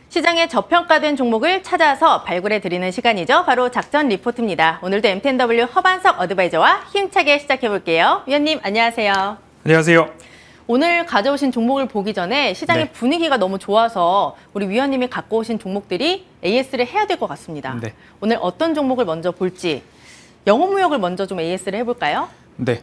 시장에 저평가된 종목을 찾아서 발굴해 드리는 시간이죠. 바로 작전 리포트입니다. 오늘도 MTNW 허반석 어드바이저와 힘차게 시작해 볼게요. 위원님 안녕하세요. 안녕하세요. 오늘 가져오신 종목을 보기 전에 시장의 분위기가 너무 좋아서 우리 위원님이 갖고 오신 종목들이 AS를 해야 될 것 같습니다. 네. 오늘 어떤 종목을 먼저 볼지 영업무역을 먼저 좀 AS를 해볼까요? 네,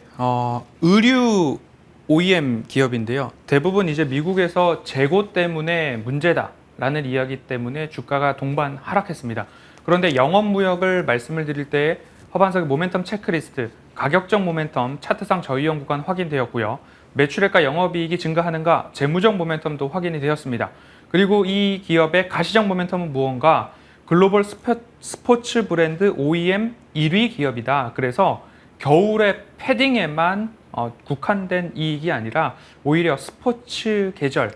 의류 OEM 기업인데요. 대부분 이제 미국에서 재고 때문에 문제다라는 이야기 때문에 주가가 동반 하락했습니다. 그런데 영업무역을 말씀을 드릴 때 허반석의 모멘텀 체크리스트, 가격적 모멘텀, 차트상 저위험 구간 확인되었고요. 매출액과 영업이익이 증가하는가, 재무적 모멘텀도 확인이 되었습니다. 그리고 이 기업의 가시적 모멘텀은 무언가 글로벌 스포츠 브랜드 OEM 1위 기업이다. 그래서 겨울에 패딩에만 국한된 이익이 아니라 오히려 스포츠 계절,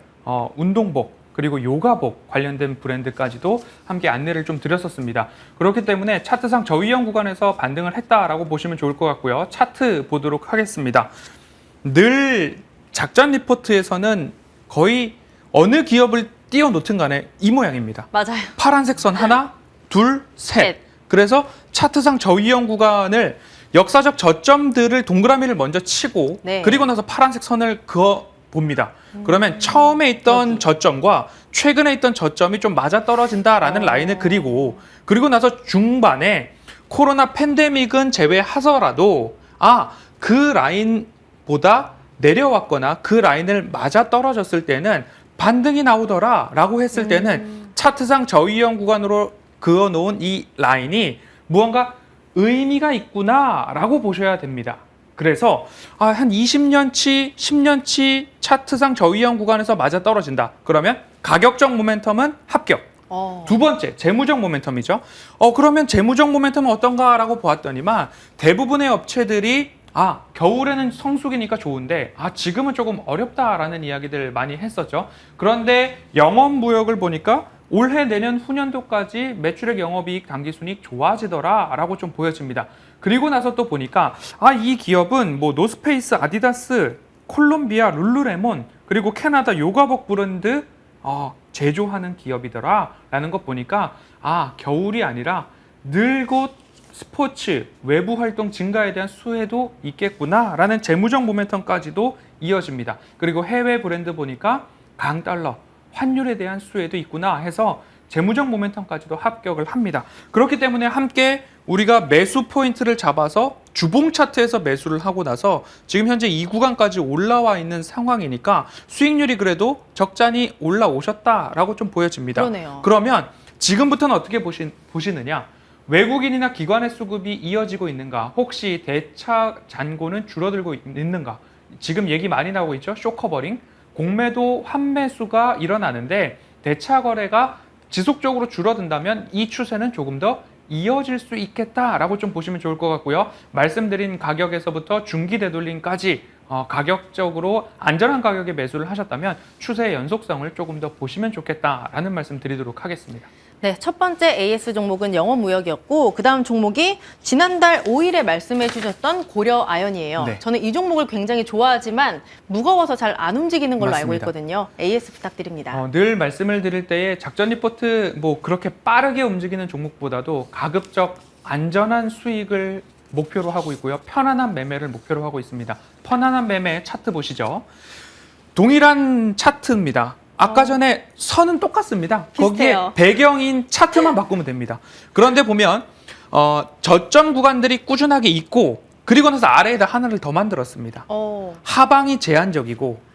운동복, 그리고 요가복 관련된 브랜드까지도 함께 안내를 좀 드렸었습니다. 그렇기 때문에 차트상 저위험 구간에서 반등을 했다라고 보시면 좋을 것 같고요. 차트 보도록 하겠습니다. 늘 작전 리포트에서는 거의 어느 기업을 띄워놓든 간에 이 모양입니다. 맞아요. 파란색 선 하나, 둘, 셋. 그래서 차트상 저위험 구간을 역사적 저점들을 동그라미를 먼저 치고 그리고 나서 파란색 선을 그어 봅니다. 그러면 처음에 있던 저점과 최근에 있던 저점이 좀 맞아떨어진다라는 라인을 그리고 나서 중반에 코로나 팬데믹은 제외하더라도 그 라인보다 내려왔거나 그 라인을 맞아떨어졌을 때는 반등이 나오더라라고 했을 때는 차트상 저위험 구간으로 그어놓은 이 라인이 무언가 의미가 있구나라고 보셔야 됩니다. 그래서 한 20년치, 10년치 차트상 저위험 구간에서 맞아떨어진다. 그러면 가격적 모멘텀은 합격. 두 번째, 재무적 모멘텀이죠. 그러면 재무적 모멘텀은 어떤가라고 보았더니만 대부분의 업체들이 겨울에는 성수기니까 좋은데 지금은 조금 어렵다라는 이야기들 많이 했었죠. 그런데 영업무역을 보니까 올해 내년 후년도까지 매출액 영업이익 당기순이익 좋아지더라라고 좀 보여집니다. 그리고 나서 또 보니까 이 기업은 뭐 노스페이스, 아디다스, 콜롬비아, 룰루레몬 그리고 캐나다 요가복 브랜드 제조하는 기업이더라라는 것 보니까 겨울이 아니라 늘 곧 스포츠, 외부 활동 증가에 대한 수혜도 있겠구나라는 재무적 모멘텀까지도 이어집니다. 그리고 해외 브랜드 보니까 강달러, 환율에 대한 수혜도 있구나 해서 재무적 모멘텀까지도 합격을 합니다. 그렇기 때문에 함께 우리가 매수 포인트를 잡아서 주봉 차트에서 매수를 하고 나서 지금 현재 이 구간까지 올라와 있는 상황이니까 수익률이 그래도 적잖이 올라오셨다라고 좀 보여집니다. 그러네요. 그러면 지금부터는 어떻게 보시느냐? 외국인이나 기관의 수급이 이어지고 있는가? 혹시 대차 잔고는 줄어들고 있는가? 지금 얘기 많이 나오고 있죠? 쇼커버링. 공매도 환매수가 일어나는데 대차 거래가 지속적으로 줄어든다면 이 추세는 조금 더 이어질 수 있겠다라고 좀 보시면 좋을 것 같고요. 말씀드린 가격에서부터 중기 되돌림까지 가격적으로 안전한 가격에 매수를 하셨다면 추세의 연속성을 조금 더 보시면 좋겠다라는 말씀 드리도록 하겠습니다. 네, 첫 번째 AS 종목은 영업무역이었고 그 다음 종목이 지난달 5일에 말씀해 주셨던 고려아연이에요. 네. 저는 이 종목을 굉장히 좋아하지만 무거워서 잘 안 움직이는 걸로 알고 맞습니다. 있거든요. AS 부탁드립니다. 늘 말씀을 드릴 때에 작전 리포트 그렇게 빠르게 움직이는 종목보다도 가급적 안전한 수익을 목표로 하고 있고요. 편안한 매매를 목표로 하고 있습니다. 편안한 매매 차트 보시죠. 동일한 차트입니다. 아까 전에 선은 똑같습니다. 비슷해요. 거기에 배경인 차트만 바꾸면 됩니다. 그런데 보면 저점 구간들이 꾸준하게 있고 그리고 나서 아래에다 하나를 더 만들었습니다. 하방이 제한적이고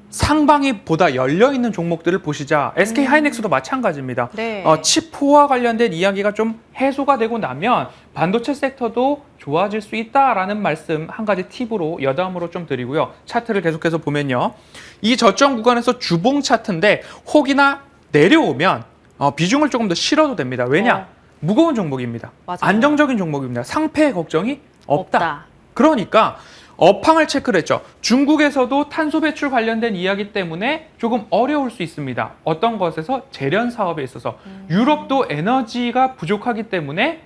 상방이 보다 열려있는 종목들을 보시자 SK 하이닉스도 마찬가지입니다. 네. 칩포와 관련된 이야기가 좀 해소가 되고 나면 반도체 섹터도 좋아질 수 있다라는 말씀 한 가지 팁으로 여담으로 좀 드리고요. 차트를 계속해서 보면요. 이 저점 구간에서 주봉 차트인데 혹이나 내려오면 비중을 조금 더 실어도 됩니다. 왜냐? 무거운 종목입니다. 맞아요. 안정적인 종목입니다. 상패 걱정이 없다. 그러니까 업황을 체크를 했죠. 중국에서도 탄소 배출 관련된 이야기 때문에 조금 어려울 수 있습니다. 어떤 것에서 재련 사업에 있어서 유럽도 에너지가 부족하기 때문에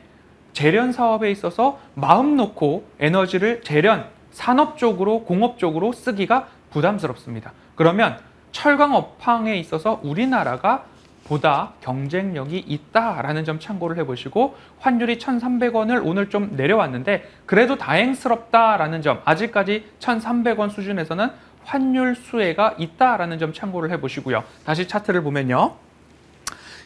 재련 사업에 있어서 마음 놓고 에너지를 재련, 산업 쪽으로, 공업 쪽으로 쓰기가 부담스럽습니다. 그러면 철강 업황에 있어서 우리나라가 보다 경쟁력이 있다라는 점 참고를 해보시고 환율이 1,300원을 오늘 좀 내려왔는데 그래도 다행스럽다라는 점 아직까지 1,300원 수준에서는 환율 수혜가 있다라는 점 참고를 해보시고요. 다시 차트를 보면요.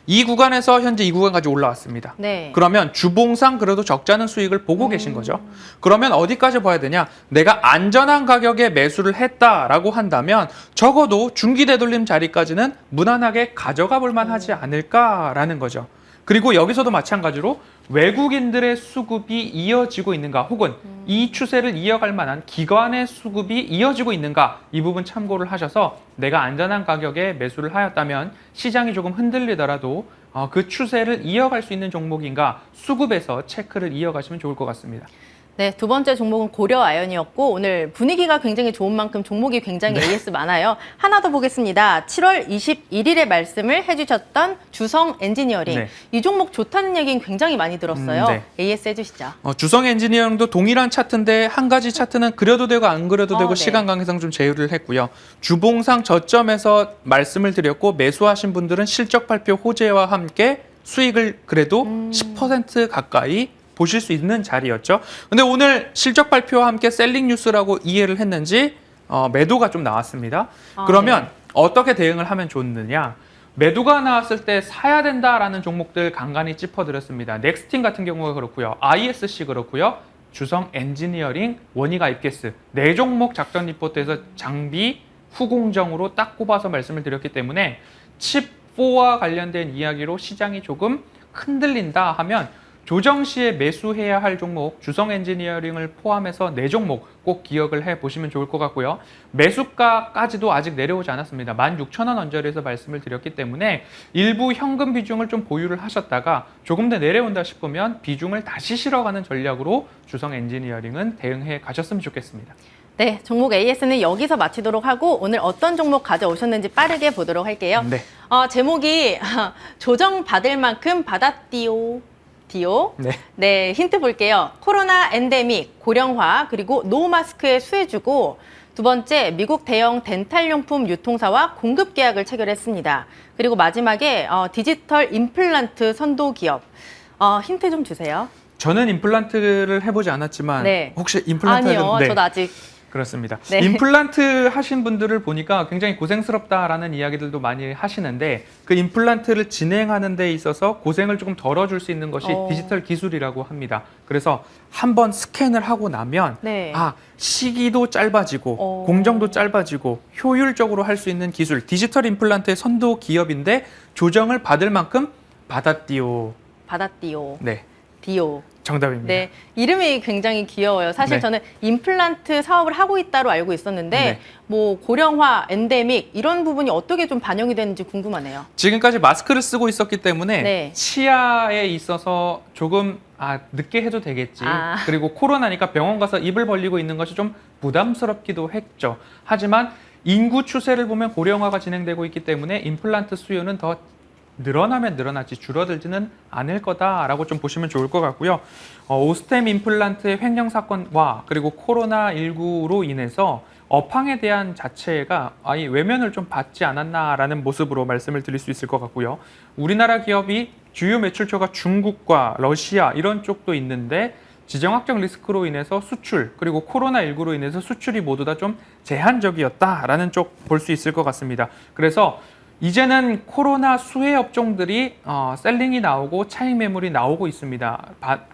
이 구간에서 현재 이 구간까지 올라왔습니다. 네. 그러면 주봉상 그래도 적지 않은 수익을 보고 계신 거죠. 그러면 어디까지 봐야 되냐? 내가 안전한 가격에 매수를 했다라고 한다면 적어도 중기 되돌림 자리까지는 무난하게 가져가 볼 만하지 않을까라는 거죠. 그리고 여기서도 마찬가지로 외국인들의 수급이 이어지고 있는가 혹은 이 추세를 이어갈 만한 기관의 수급이 이어지고 있는가 이 부분 참고를 하셔서 내가 안전한 가격에 매수를 하였다면 시장이 조금 흔들리더라도 그 추세를 이어갈 수 있는 종목인가 수급에서 체크를 이어가시면 좋을 것 같습니다. 네, 두 번째 종목은 고려아연이었고 오늘 분위기가 굉장히 좋은 만큼 종목이 굉장히 AS 많아요. 하나 더 보겠습니다. 7월 21일에 말씀을 해주셨던 주성 엔지니어링. 네. 이 종목 좋다는 얘기는 굉장히 많이 들었어요. 네. AS 해주시죠. 주성 엔지니어링도 동일한 차트인데 한 가지 차트는 그려도 되고 안 그려도 되고 네. 시간 관계상 좀 제휴를 했고요. 주봉상 저점에서 말씀을 드렸고 매수하신 분들은 실적 발표 호재와 함께 수익을 그래도 10% 가까이 보실 수 있는 자리였죠. 근데 오늘 실적 발표와 함께 셀링 뉴스라고 이해를 했는지 매도가 좀 나왔습니다. 그러면 네. 어떻게 대응을 하면 좋느냐? 매도가 나왔을 때 사야 된다라는 종목들 간간히 짚어드렸습니다. 넥스틴 같은 경우가 그렇고요. ISC 그렇고요. 주성 엔지니어링, 원희가 입게스 4종목 작전 리포트에서 장비 후공정으로 딱 꼽아서 말씀을 드렸기 때문에 칩4와 관련된 이야기로 시장이 조금 흔들린다 하면 조정 시에 매수해야 할 종목 주성 엔지니어링을 포함해서 4종목 꼭 기억을 해보시면 좋을 것 같고요. 매수가까지도 아직 내려오지 않았습니다. 16,000원 언저리에서 말씀을 드렸기 때문에 일부 현금 비중을 좀 보유를 하셨다가 조금 더 내려온다 싶으면 비중을 다시 실어가는 전략으로 주성 엔지니어링은 대응해 가셨으면 좋겠습니다. 네, 종목 AS는 여기서 마치도록 하고 오늘 어떤 종목 가져오셨는지 빠르게 보도록 할게요. 네. 제목이 조정받을 만큼 받았디오. 네. 네, 힌트 볼게요. 코로나 엔데믹, 고령화, 그리고 노 마스크에 수혜주고 두 번째, 미국 대형 덴탈용품 유통사와 공급 계약을 체결했습니다. 그리고 마지막에 디지털 임플란트 선도 기업. 힌트 좀 주세요. 저는 임플란트를 해보지 않았지만 네. 혹시 임플란트 아니요, 네. 저도 아직. 그렇습니다. 네. 임플란트 하신 분들을 보니까 굉장히 고생스럽다라는 이야기들도 많이 하시는데 그 임플란트를 진행하는 데 있어서 고생을 조금 덜어줄 수 있는 것이 디지털 기술이라고 합니다. 그래서 한번 스캔을 하고 나면 네. 시기도 짧아지고 공정도 짧아지고 효율적으로 할 수 있는 기술 디지털 임플란트의 선도 기업인데 조정을 받을 만큼 받았디오. 받았디오. 네. 디오. 정답입니다. 네, 이름이 굉장히 귀여워요. 사실 네. 저는 임플란트 사업을 하고 있다로 알고 있었는데 네. 뭐 고령화, 엔데믹 이런 부분이 어떻게 좀 반영이 되는지 궁금하네요. 지금까지 마스크를 쓰고 있었기 때문에 네. 치아에 있어서 조금 늦게 해도 되겠지. 그리고 코로나니까 병원 가서 입을 벌리고 있는 것이 좀 부담스럽기도 했죠. 하지만 인구 추세를 보면 고령화가 진행되고 있기 때문에 임플란트 수요는 더 늘어나면 늘어났지 줄어들지는 않을 거다라고 좀 보시면 좋을 것 같고요. 오스템 임플란트의 횡령 사건과 그리고 코로나19로 인해서 업황에 대한 자체가 아예 외면을 좀 받지 않았나라는 모습으로 말씀을 드릴 수 있을 것 같고요. 우리나라 기업이 주요 매출처가 중국과 러시아 이런 쪽도 있는데 지정학적 리스크로 인해서 수출 그리고 코로나19로 인해서 수출이 모두 다 좀 제한적이었다라는 쪽 볼 수 있을 것 같습니다. 그래서 이제는 코로나 수혜 업종들이 셀링이 나오고 차익 매물이 나오고 있습니다.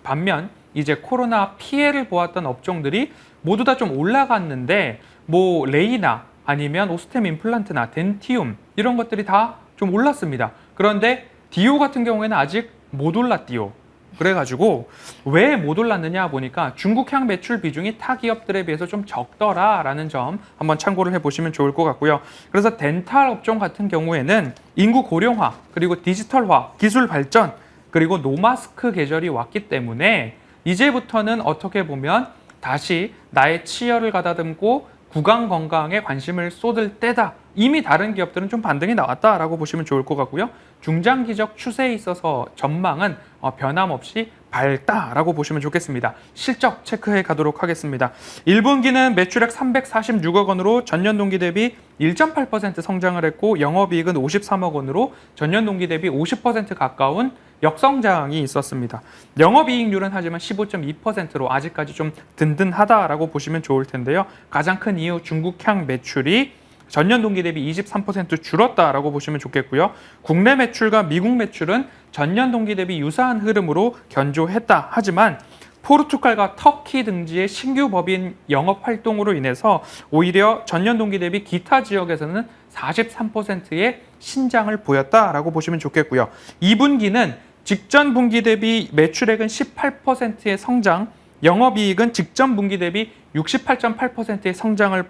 반면 이제 코로나 피해를 보았던 업종들이 모두 다 좀 올라갔는데 뭐 레이나 아니면 오스템 임플란트나 덴티움 이런 것들이 다 좀 올랐습니다. 그런데 디오 같은 경우에는 아직 못 올랐디오. 그래가지고 왜 못 올랐느냐 보니까 중국향 매출 비중이 타 기업들에 비해서 좀 적더라라는 점 한번 참고를 해보시면 좋을 것 같고요. 그래서 덴탈 업종 같은 경우에는 인구 고령화 그리고 디지털화, 기술 발전 그리고 노마스크 계절이 왔기 때문에 이제부터는 어떻게 보면 다시 나의 치열을 가다듬고 구강 건강에 관심을 쏟을 때다. 이미 다른 기업들은 좀 반등이 나왔다라고 보시면 좋을 것 같고요. 중장기적 추세에 있어서 전망은 변함없이 밝다라고 보시면 좋겠습니다. 실적 체크해 가도록 하겠습니다. 1분기는 매출액 346억 원으로 전년 동기 대비 1.8% 성장을 했고 영업이익은 53억 원으로 전년 동기 대비 50% 가까운 역성장이 있었습니다. 영업이익률은 하지만 15.2%로 아직까지 좀 든든하다라고 보시면 좋을 텐데요. 가장 큰 이유 중국향 매출이 전년 동기 대비 23% 줄었다라고 보시면 좋겠고요. 국내 매출과 미국 매출은 전년 동기 대비 유사한 흐름으로 견조했다. 하지만 포르투갈과 터키 등지의 신규 법인 영업 활동으로 인해서 오히려 전년 동기 대비 기타 지역에서는 43%의 신장을 보였다라고 보시면 좋겠고요. 2분기는 직전 분기 대비 매출액은 18%의 성장, 영업이익은 직전 분기 대비 68.8%의 성장을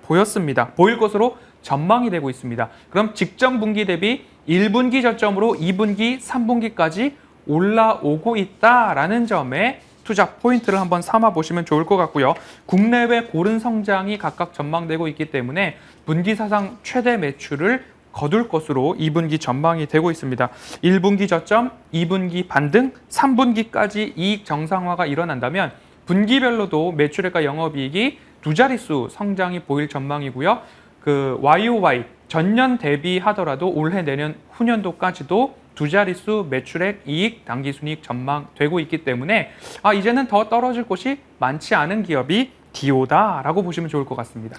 보일 것으로 전망이 되고 있습니다. 그럼 직전 분기 대비 1분기 저점으로 2분기, 3분기까지 올라오고 있다라는 점에 투자 포인트를 한번 삼아 보시면 좋을 것 같고요. 국내외 고른 성장이 각각 전망되고 있기 때문에 분기 사상 최대 매출을 거둘 것으로 2분기 전망이 되고 있습니다. 1분기 저점, 2분기 반등, 3분기까지 이익 정상화가 일어난다면 분기별로도 매출액과 영업이익이 두 자릿수 성장이 보일 전망이고요. 그 YOY 전년 대비하더라도 올해 내년 후년도까지도 두 자릿수 매출액, 이익, 당기순이익 전망되고 있기 때문에 이제는 더 떨어질 곳이 많지 않은 기업이 디오다라고 보시면 좋을 것 같습니다.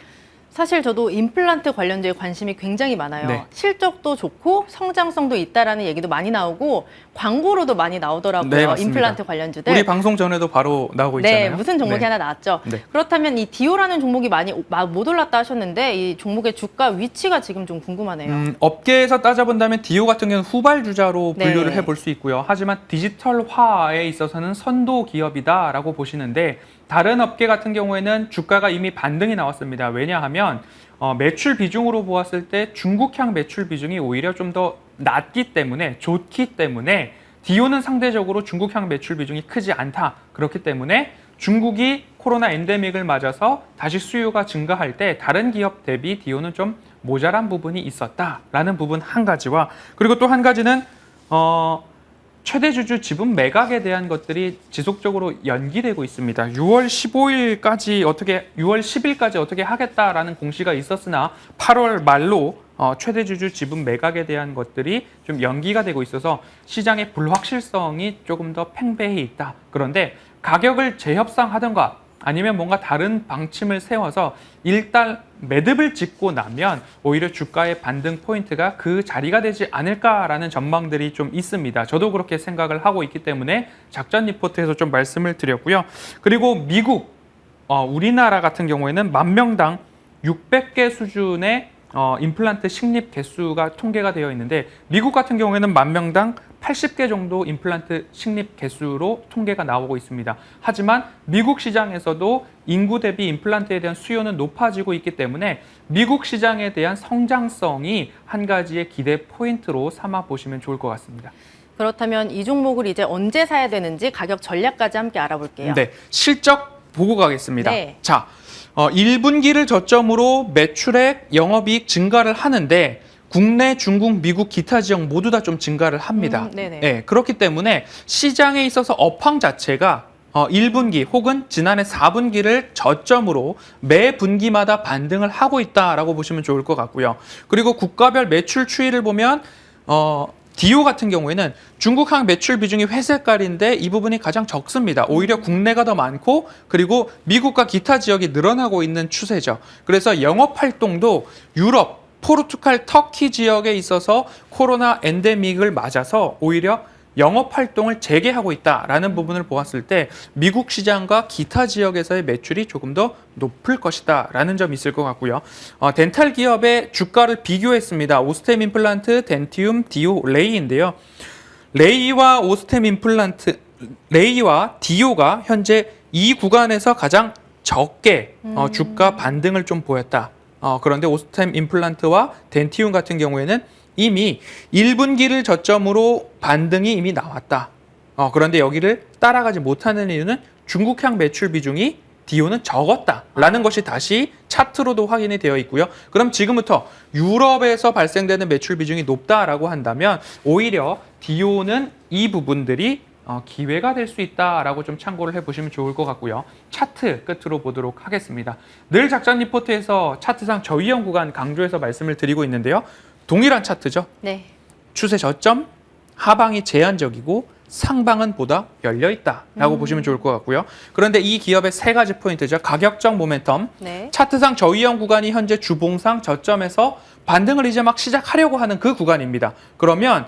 사실 저도 임플란트 관련주에 관심이 굉장히 많아요. 네. 실적도 좋고 성장성도 있다라는 얘기도 많이 나오고 광고로도 많이 나오더라고요. 네, 맞습니다. 임플란트 관련주들. 우리 방송 전에도 바로 나오고 있잖아요. 네, 무슨 종목이 네. 하나 나왔죠. 네. 그렇다면 이 디오라는 종목이 많이 못 올랐다 하셨는데 이 종목의 주가 위치가 지금 좀 궁금하네요. 업계에서 따져본다면 디오 같은 경우는 후발주자로 분류를 네. 해볼 수 있고요. 하지만 디지털화에 있어서는 선도 기업이다라고 보시는데 다른 업계 같은 경우에는 주가가 이미 반등이 나왔습니다. 왜냐하면 매출 비중으로 보았을 때 중국향 매출 비중이 오히려 좀 더 낮기 때문에 좋기 때문에 디오는 상대적으로 중국향 매출 비중이 크지 않다. 그렇기 때문에 중국이 코로나 엔데믹을 맞아서 다시 수요가 증가할 때 다른 기업 대비 디오는 좀 모자란 부분이 있었다라는 부분 한 가지와 그리고 또 한 가지는 최대 주주 지분 매각에 대한 것들이 지속적으로 연기되고 있습니다. 6월 10일까지 어떻게 하겠다라는 공시가 있었으나 8월 말로 최대 주주 지분 매각에 대한 것들이 좀 연기가 되고 있어서 시장의 불확실성이 조금 더 팽배해 있다. 그런데 가격을 재협상하던가 아니면 뭔가 다른 방침을 세워서 일단 매듭을 짓고 나면 오히려 주가의 반등 포인트가 그 자리가 되지 않을까라는 전망들이 좀 있습니다. 저도 그렇게 생각을 하고 있기 때문에 작전 리포트에서 좀 말씀을 드렸고요. 그리고 미국, 우리나라 같은 경우에는 만 명당 600개 수준의 임플란트 식립 개수가 통계가 되어 있는데 미국 같은 경우에는 만 명당 80개 정도 임플란트 식립 개수로 통계가 나오고 있습니다. 하지만 미국 시장에서도 인구 대비 임플란트에 대한 수요는 높아지고 있기 때문에 미국 시장에 대한 성장성이 한 가지의 기대 포인트로 삼아 보시면 좋을 것 같습니다. 그렇다면 이 종목을 이제 언제 사야 되는지 가격 전략까지 함께 알아볼게요. 네, 실적 보고 가겠습니다. 네. 자, 1분기를 저점으로 매출액, 영업이익 증가를 하는데 국내, 중국, 미국, 기타 지역 모두 다 좀 증가를 합니다. 네, 그렇기 때문에 시장에 있어서 업황 자체가 1분기 혹은 지난해 4분기를 저점으로 매 분기마다 반등을 하고 있다라고 보시면 좋을 것 같고요. 그리고 국가별 매출 추이를 보면 디오 같은 경우에는 중국향 매출 비중이 회색깔인데 이 부분이 가장 적습니다. 오히려 국내가 더 많고 그리고 미국과 기타 지역이 늘어나고 있는 추세죠. 그래서 영업 활동도 유럽, 포르투갈, 터키 지역에 있어서 코로나 엔데믹을 맞아서 오히려 영업 활동을 재개하고 있다라는 부분을 보았을 때 미국 시장과 기타 지역에서의 매출이 조금 더 높을 것이다라는 점이 있을 것 같고요. 덴탈 기업의 주가를 비교했습니다. 오스템 임플란트, 덴티움, 디오, 레이인데요. 레이와 디오가 현재 이 구간에서 가장 적게 주가 반등을 좀 보였다. 그런데 오스템 임플란트와 덴티움 같은 경우에는 이미 1분기를 저점으로 반등이 이미 나왔다. 그런데 여기를 따라가지 못하는 이유는 중국향 매출 비중이 디오는 적었다라는 것이 다시 차트로도 확인이 되어 있고요. 그럼 지금부터 유럽에서 발생되는 매출 비중이 높다라고 한다면 오히려 디오는 이 부분들이 기회가 될 수 있다라고 좀 참고를 해보시면 좋을 것 같고요. 차트 끝으로 보도록 하겠습니다. 늘 작전 리포트에서 차트상 저위험 구간 강조해서 말씀을 드리고 있는데요. 동일한 차트죠. 네. 추세 저점, 하방이 제한적이고 상방은 보다 열려있다라고 보시면 좋을 것 같고요. 그런데 이 기업의 세 가지 포인트죠. 가격적 모멘텀, 네. 차트상 저위험 구간이 현재 주봉상 저점에서 반등을 이제 막 시작하려고 하는 그 구간입니다. 그러면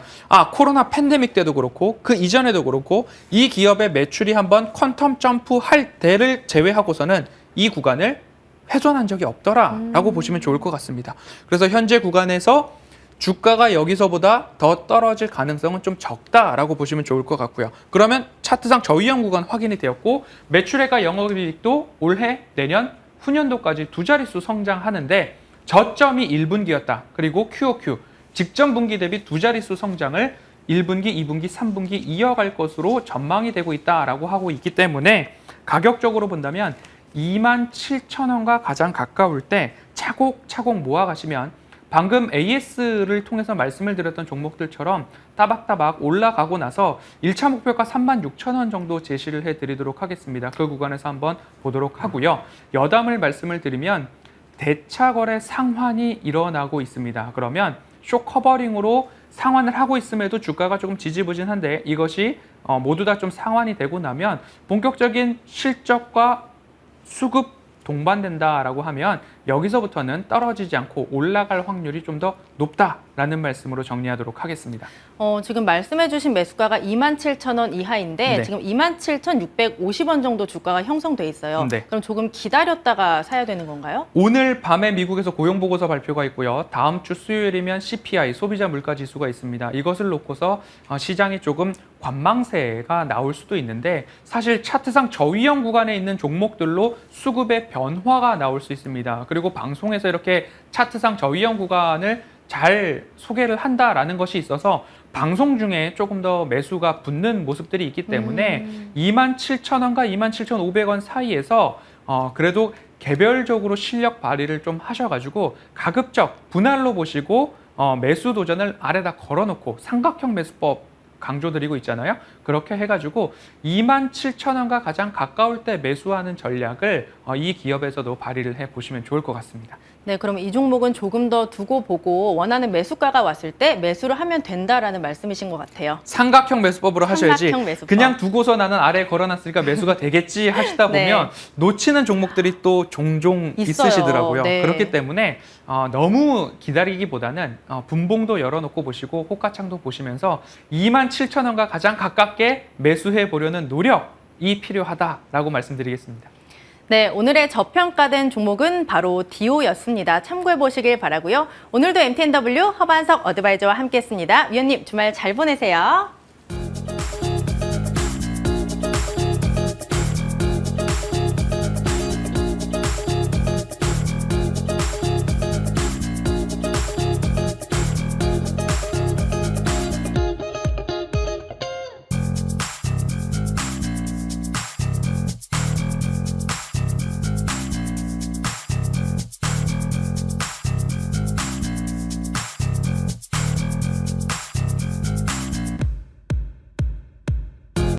코로나 팬데믹 때도 그렇고 그 이전에도 그렇고 이 기업의 매출이 한번 퀀텀 점프할 때를 제외하고서는 이 구간을 훼손한 적이 없더라라고 보시면 좋을 것 같습니다. 그래서 현재 구간에서 주가가 여기서보다 더 떨어질 가능성은 좀 적다라고 보시면 좋을 것 같고요. 그러면 차트상 저위험 구간 확인이 되었고 매출액과 영업이익도 올해, 내년, 후년도까지 두 자릿수 성장하는데 저점이 1분기였다. 그리고 QOQ, 직전 분기 대비 두 자릿수 성장을 1분기, 2분기, 3분기 이어갈 것으로 전망이 되고 있다라고 하고 있기 때문에 가격적으로 본다면 27,000원과 가장 가까울 때 차곡차곡 모아가시면 방금 AS를 통해서 말씀을 드렸던 종목들처럼 따박따박 올라가고 나서 1차 목표가 36,000원 정도 제시를 해드리도록 하겠습니다. 그 구간에서 한번 보도록 하고요. 여담을 말씀을 드리면 대차거래 상환이 일어나고 있습니다. 그러면 쇼 커버링으로 상환을 하고 있음에도 주가가 조금 지지부진한데 이것이 모두 다 좀 상환이 되고 나면 본격적인 실적과 수급 동반된다라고 하면 여기서부터는 떨어지지 않고 올라갈 확률이 좀 더 높다라는 말씀으로 정리하도록 하겠습니다. 지금 말씀해주신 매수가가 27,000원 이하인데 네. 지금 27,650원 정도 주가가 형성돼 있어요. 네. 그럼 조금 기다렸다가 사야 되는 건가요? 오늘 밤에 미국에서 고용보고서 발표가 있고요. 다음 주 수요일이면 CPI, 소비자 물가지수가 있습니다. 이것을 놓고서 시장이 조금 관망세가 나올 수도 있는데 사실 차트상 저위험 구간에 있는 종목들로 수급의 변화가 나올 수 있습니다. 그리고 방송에서 이렇게 차트상 저위험 구간을 잘 소개를 한다라는 것이 있어서 방송 중에 조금 더 매수가 붙는 모습들이 있기 때문에 27,000원과 27,500원 사이에서 그래도 개별적으로 실력 발휘를 좀 하셔가지고 가급적 분할로 보시고 매수 도전을 아래다 걸어놓고 삼각형 매수법 강조드리고 있잖아요. 그렇게 해가지고 27,000원과 가장 가까울 때 매수하는 전략을 이 기업에서도 발휘를 해보시면 좋을 것 같습니다. 네, 그럼 이 종목은 조금 더 두고 보고 원하는 매수가가 왔을 때 매수를 하면 된다라는 말씀이신 것 같아요. 삼각형 매수법으로 하셔야지 삼각형 매수법. 그냥 두고서 나는 아래에 걸어놨으니까 매수가 되겠지 하시다 보면 네. 놓치는 종목들이 또 종종 있어요. 있으시더라고요. 네. 그렇기 때문에 너무 기다리기보다는 분봉도 열어놓고 보시고 호가창도 보시면서 27,000원과 가장 가깝게 매수해 보려는 노력이 필요하다라고 말씀드리겠습니다. 네, 오늘의 저평가된 종목은 바로 디오였습니다. 참고해 보시길 바라고요. 오늘도 MTNW 허반석 어드바이저와 함께했습니다. 위원님 주말 잘 보내세요.